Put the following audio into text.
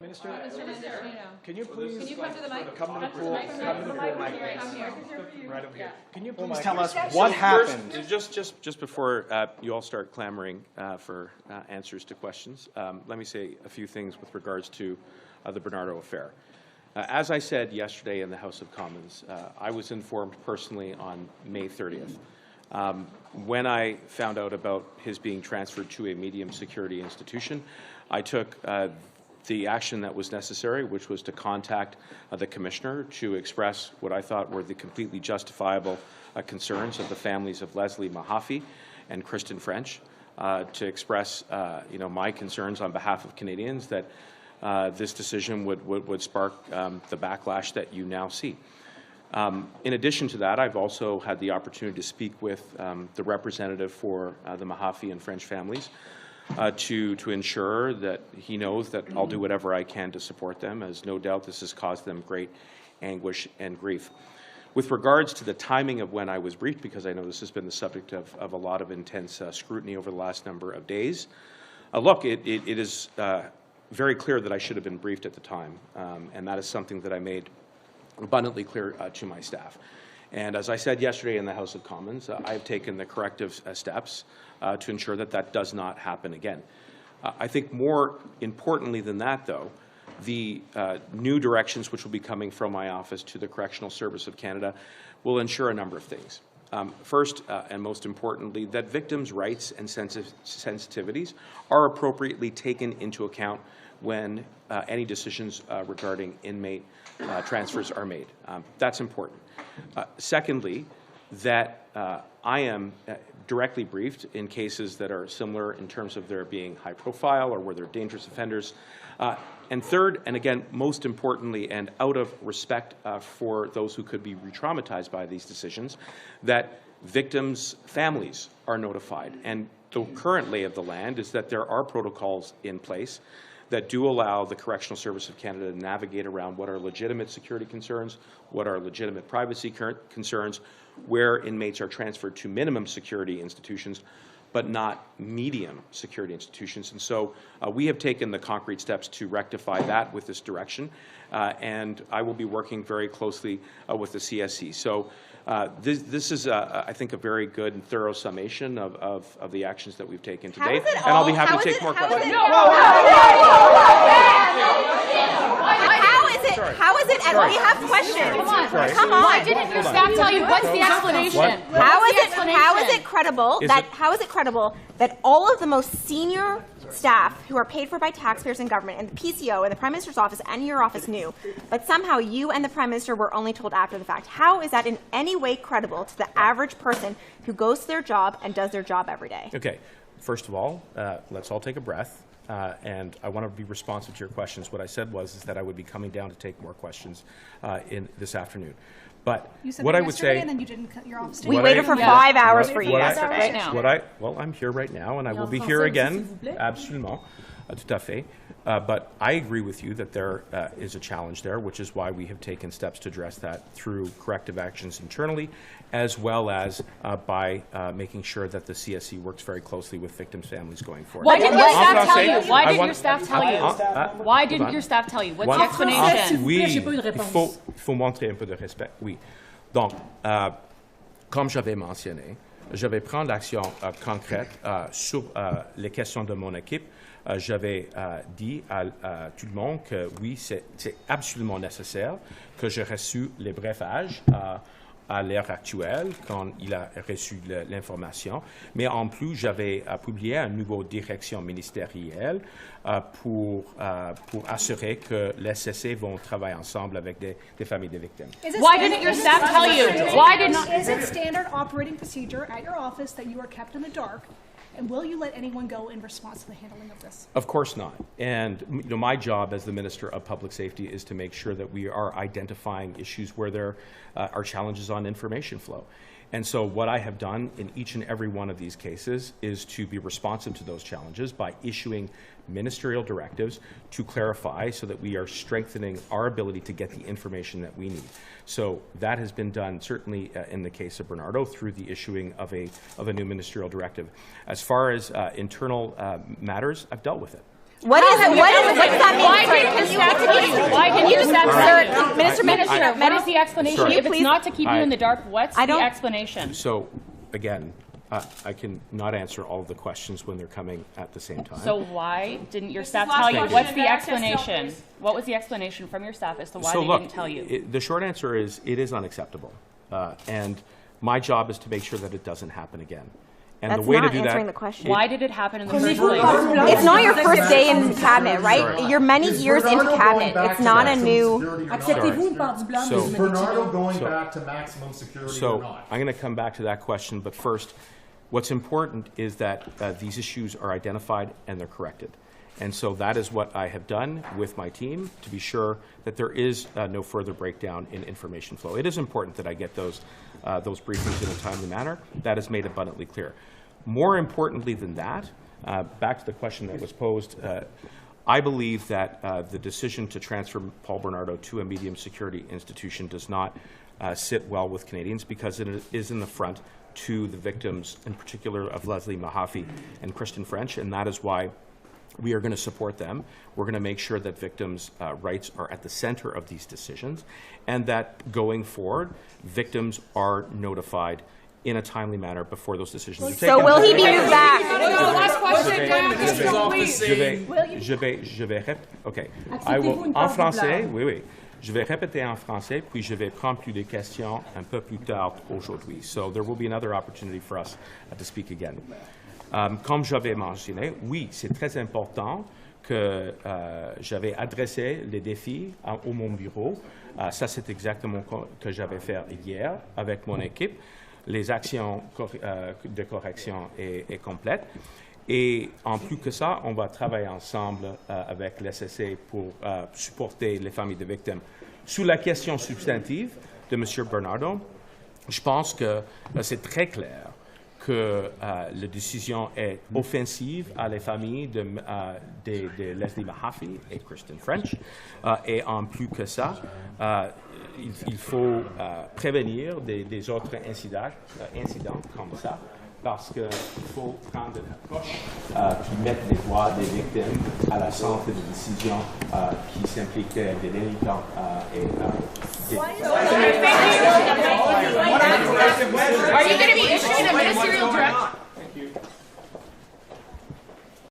Minister, Mendicino. can you please Can you come to the mic? come to the pool? Come to the pool mic, please. Right over here. Can you please tell us First, what happened? Just before you all start clamoring for answers to questions, let me say a few things with regards to the Bernardo affair. As I said yesterday in the House of Commons, I was informed personally on May 30th. When I found out about his being transferred to a medium security institution, I took the action that was necessary, which was to contact the Commissioner to express what I thought were the completely justifiable concerns of the families of Leslie Mahaffey and Kristen French, to express my concerns on behalf of Canadians that this decision would spark the backlash that you now see. In addition to that, I've also had the opportunity to speak with the representative for the Mahaffey and French families to ensure that he knows that I'll do whatever I can to support them, as no doubt this has caused them great anguish and grief. With regards to the timing of when I was briefed, because I know this has been the subject of a lot of intense scrutiny over the last number of days, look, it is very clear that I should have been briefed at the time, and that is something that I made abundantly clear to my staff. And as I said yesterday in the House of Commons, I've taken the corrective steps to ensure that that does not happen again. I think more importantly than that, though, the new directions which will be coming from my office to the Correctional Service of Canada will ensure a number of things. First, and most importantly, that victims' rights and sensitivities are appropriately taken into account when any decisions regarding inmate transfers are made. That's important. Secondly, that I am directly briefed in cases that are similar in terms of there being high profile or where they're dangerous offenders. And third, and again, most importantly, and out of respect for those who could be re-traumatized by these decisions, that victims' families are notified. And the current lay of the land is that there are protocols in place that do allow the Correctional Service of Canada to navigate around what are legitimate security concerns, what are legitimate privacy concerns, where inmates are transferred to minimum security institutions, but not medium security institutions. And so we have taken the concrete steps to rectify that with this direction, and I will be working very closely with the CSC. So this is, I think, a very good and thorough summation of the actions that we've taken to date, and I'll be happy to take more questions. How is it? We have questions. Come on. Why didn't your staff tell you? What's the explanation? How is it credible that all of the most senior staff who are paid for by taxpayers and government and the PCO and the Prime Minister's office and your office knew, but somehow you and the Prime Minister were only told after the fact? How is that in any way credible to the average person who goes to their job and does their job every day? Okay. First of all, let's all take a breath. And I want to be responsive to your questions. What I said is that I would be coming down to take more questions in this afternoon. But you said what that I would say, and then you didn't cut your office. We waited for 5 hours for you yesterday. Well, I'm here right now, and I will be here again. Absolument, tout à fait. But I agree with you that there is a challenge there, which is why we have taken steps to address that through corrective actions internally, as well as by making sure that the CSC works very closely with victims' families going forward. Why didn't your staff tell you? Why didn't your staff tell you? Why didn't your staff tell you? What's the explanation? Oui, il faut montrer un peu de respect. Oui. Donc, comme j'avais mentionné, je vais prendre l'action concrète sur les questions de mon équipe. J'avais dit à tout le monde que oui, c'est absolument nécessaire que j'ai reçu les briefages à l'heure actuelle, quand il a reçu l'information. Mais en plus, j'avais publié une nouvelle direction ministérielle pour assurer que les SCC vont travailler ensemble avec des familles de victimes. Why didn't your staff tell you? Why didn't? Is it standard operating procedure at your office that you are kept in the dark? And will you let anyone go in response to the handling of this? Of course not. And my job as the Minister of Public Safety is to make sure that we are identifying issues where there are challenges on information flow. And so what I have done in each and every one of these cases is to be responsive to those challenges by issuing ministerial directives to clarify so that we are strengthening our ability to get the information that we need. So that has been done certainly in the case of Bernardo through the issuing of a new ministerial directive. As far as internal matters, I've dealt with it. What does that mean? Why didn't your staff tell you? Why didn't your staff tell you? Minister, What is the explanation? Sorry. If it's not to keep you in the dark, what's the don't- explanation? So, again, I can not answer all of the questions when they're coming at the same time. So why didn't your staff tell you? What's the explanation? What was the explanation from your staff as to why they didn't tell you? The short answer is it is unacceptable. And my job is to make sure that it doesn't happen again. And That's the way not to do answering that, the question. Why did it happen in the first place? It's not your first day in cabinet, right? You're many years into cabinet. It's not a new. Acceptez-vous une part du blanc, So- Ms. Bernardo Mendicino? going back to maximum security or So not? I'm going to come back to that question, but first, what's important is that these issues are identified and they're corrected. And so that is what I have done with my team to be sure that there is no further breakdown in information flow. It is important that I get those briefings in a timely manner. That is made abundantly clear. More importantly than that, back to the question that was posed, I believe that the decision to transfer Paul Bernardo to a medium security institution does not sit well with Canadians because it is in the front to the victims, in particular of Leslie Mahaffey and Kristen French, and that is why we are going to support them. We're going to make sure that victims' rights are at the center of these decisions, and that going forward, victims are notified in a timely manner before those decisions are taken. So will he be moved back? Je vais répéter. OK. I will, en français, oui, oui. Je vais répéter en français, puis je vais prendre plus de questions un peu plus tard aujourd'hui. So there will be another opportunity for us to speak again. Comme j'avais mentionné, oui, c'est très important que j'avais adressé les défis au mon bureau. Ça, c'est exactement ce que j'avais fait hier avec mon équipe. Les actions de correction est complète. Et en plus que ça, on va travailler ensemble avec l'SSC pour supporter les familles de victimes. Sur la question substantive de M. Bernardo, je pense que c'est très clair que la décision est offensive à les familles de Leslie Mahaffey et Kristen French. Et en plus que ça, il faut prévenir des autres incidents comme ça, parce qu'il faut prendre une approche qui mette les droits des victimes à la centre des décisions qui s'impliquent des délinquants et des... Are you going to be issuing a ministerial directive?